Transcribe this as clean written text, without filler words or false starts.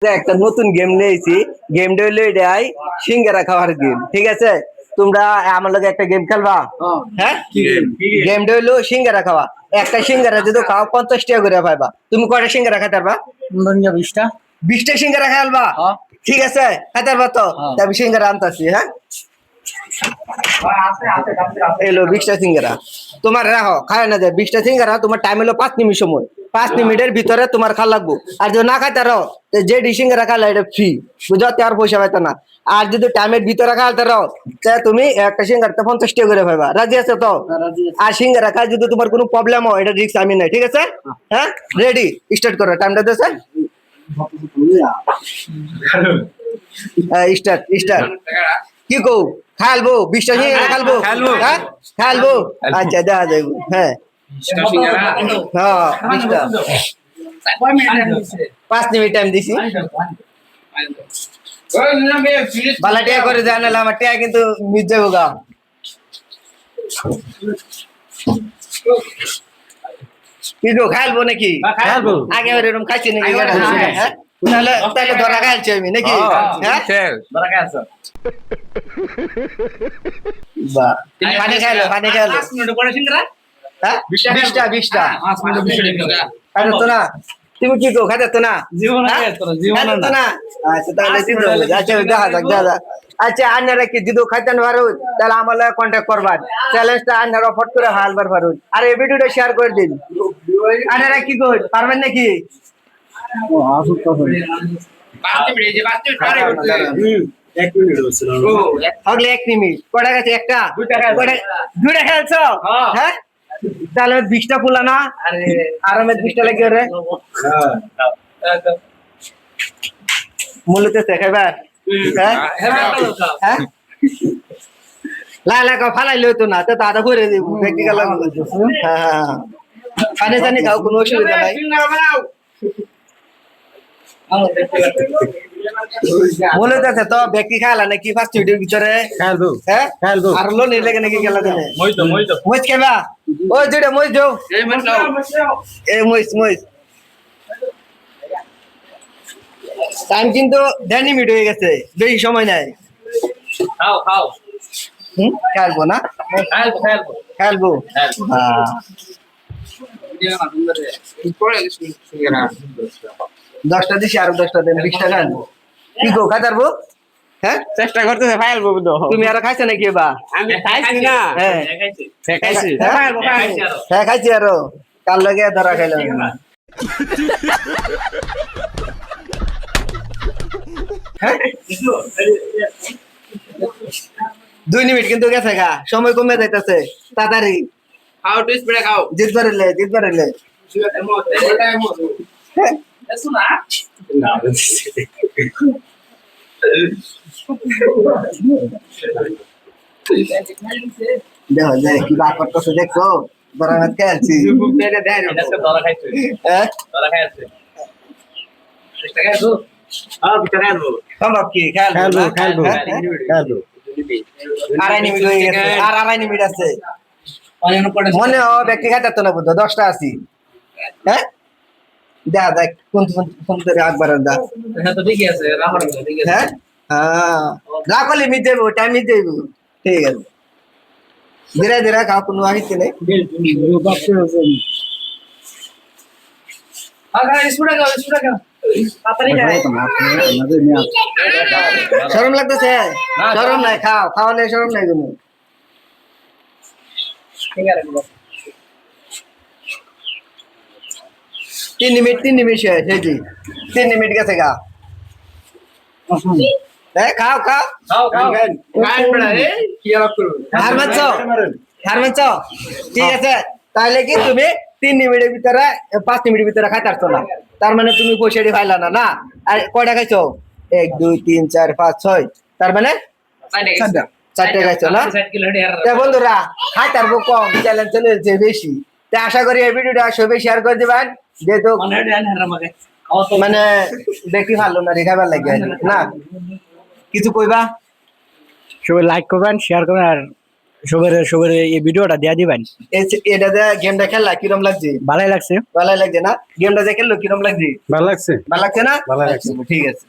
একটা নতুন গেম নিয়েছি। গেমটা হইলো এটাই সিঙ্গারা খাওয়ার গেম। ঠিক আছে, তোমরা আমার লগে একটা গেম খেলবা। হ্যাঁ, গেমটা হইলো সিঙ্গারা খাওয়া। একটা সিঙ্গারা যদি খাও 50 টাকা করে পাইবা। তুমি কয়টা সিঙ্গারা খাইতে পারবা? 20টা। 20টা সিঙ্গারা খাইবা? ঠিক আছে, খাইতে পারবা তো? আমি সিঙ্গারা আনতাছি। হ্যাঁ, এলো 20টা সিঙ্গারা। তোমার রাখো খায় না যায়। 20টা সিঙ্গারা তোমার টাইম হলো 5 মিনিট সময়। 5 মিনিটের ভিতরে তোমার খা লাগবো। আর যদি না খাইতে রো, যে সিঙ্গারা খাইলে এটা ফ্রি, বুঝো, আর পয়সা পাইতো না। আর যদি টাইমের ভিতরে খাইতে রো, তুমি একটা সিঙ্গারাতে 50 টাকা করে পাইবা। রাজি আছে তো? আর সিঙ্গারা খাই যদি তোমার কোনো প্রবলেম হয়, এটা রিস্ক আমি নাই। ঠিক আছে, হ্যাঁ, রেডি, স্টার্ট করো। টাইমটা দিয়েছে, স্টার্ট স্টার্ট। কি কো খেলবো? 20টা সিঙ্গারা খেলবো? হ্যাঁ খেলবো। আচ্ছা, দেখা যাইব। হ্যাঁ হ্যাঁ, 20টা। 5 মিনিট টাইম দিছি। বালা টিয়া করে যায়, নাহলে আমার টিয়া কিন্তু মিস যাবো গা। কি গো খেলবো নাকি? খেলবো। আগে এরকম খাইছি নাকি? হ্যাঁ, তাহলে তাহলে ধরা খাইছি আমি নাকি? হ্যাঁ, বাহ, পানি খাইলো, পানি খাইলো। হ্যাঁ, 20টা। খাইতে তো না? তুমি কি কো খাইতে তো না? খাইতে তো না? আচ্ছা, তাহলে দিতে হবে। আচ্ছা, দেখা যাক, দেখা যাক। আচ্ছা, আন্নারা কি দিদু খাইতে না পারুন, তাহলে আমার লগে কন্ট্যাক্ট করবার। চ্যালেঞ্জটা আন্নারা ফট করে হালবার পারুন। আর এই ভিডিওটা শেয়ার করে দিন। আন্নারা কি কই পারবেন নাকি? থাকলে 1 মিনিট। কটা গেছে? একটা, দুইটা খেলছো? হ্যাঁ, তাহলে 20টা ফুলা না? আরামে 20টা লাগে রে। মূলত দেখাইবার। হ্যাঁ হ্যাঁ, লাইলা কাউ ফালাইলে হইতো না, তো তাড়া করে দিব প্র্যাকটিক্যাল। হ্যাঁ, পানি টানি খাও, কোনো অসুবিধা নাই। মূলত আছে তো ব্যক্তি খাইলা নাকি ফার্স্ট ভিডিওর ভিতরে? খেলবো। হ্যাঁ খেলবো। আর লোন লেগে নাকি গেলা দিনে মইজ খাইবা? ওই দুইটা মইজ দাও। এই মইজ টাইম কিন্তু 10 মিনিট হয়ে গেছে, বেশি সময় নাই। খেলবো না? খেলবো। হ্যাঁ, 10টা দিছি, আরো 10টা দেন। 20টা খেলবো। কি গো খাই পারবো? হ্যাঁ, চেষ্টা করতেছে ফাইলবো তো। তুমি আরো খাইছো নাকি? বা আমি খাইছি না। হ্যাঁ খাইছি। হ্যাঁ খাইছি। আরো কার লগে ধরা খাইলাম। হ্যাঁ, 2 মিনিট কিন্তু গেছে গা, সময় কমে যাইতেছে। তাড়াতাড়ি জিত পারিলে। দেখো যে কি বার করতেছে, দেখছো? ধরা ভাত খেয়েছি। সম্ভব কি? খেলবো। আড়াই মিনিট হয়ে গেছে, আর আড়াই মিনিট আছে। মনে হয় ব্যক্তি খাইতে তো না, বুঝো 10টা আছি। হ্যাঁ, দেখা যাক কোন আকবর দা। হ্যাঁ হ্যাঁ, রাখলে মিট যাবো, টাইম মিট যাবো। ঠিক আছে, ধীরে ধীরে খাও, কোনো আহিতে নেই। শরম লাগতেছে? শরম নাই, খাও। খাওয়ালে শরম নাই কোনো। 3 মিনিট শেষ। 3 মিনিট গেছে গা। খাও। ঠিক আছে, তাহলে কি তুমি 3 মিনিটের ভিতরে 5 মিনিটের ভিতরে খাইতে পারছো না? তার মানে তুমি পয়সাটি পাইলা না। না, আর কয়টা খাইছো? 1 2 3 4 5 6, তার মানে 4টা খাইছো না? বন্ধুরা, খাইতে পারবো কম, চ্যালেঞ্জ চলেছে বেশি। আশা করি এই ভিডিওটা সবাই শেয়ার করে দিবেন, যেহেতু মানে দেখি ভালো না রেখাবার লাগে না। কিছু কইবা? সবাই লাইক করবেন, শেয়ার করবেন আর সবার এই ভিডিওটা দিয়া দিবেন। এটা যে গেমটা খেললা কিরম লাগছে? ভালোই লাগছে। ভালো লাগছে না? গেমটা যে খেললো কিরম লাগছে? ভালো লাগছে। ভালো লাগছে না? ভালো লাগছে। ঠিক আছে।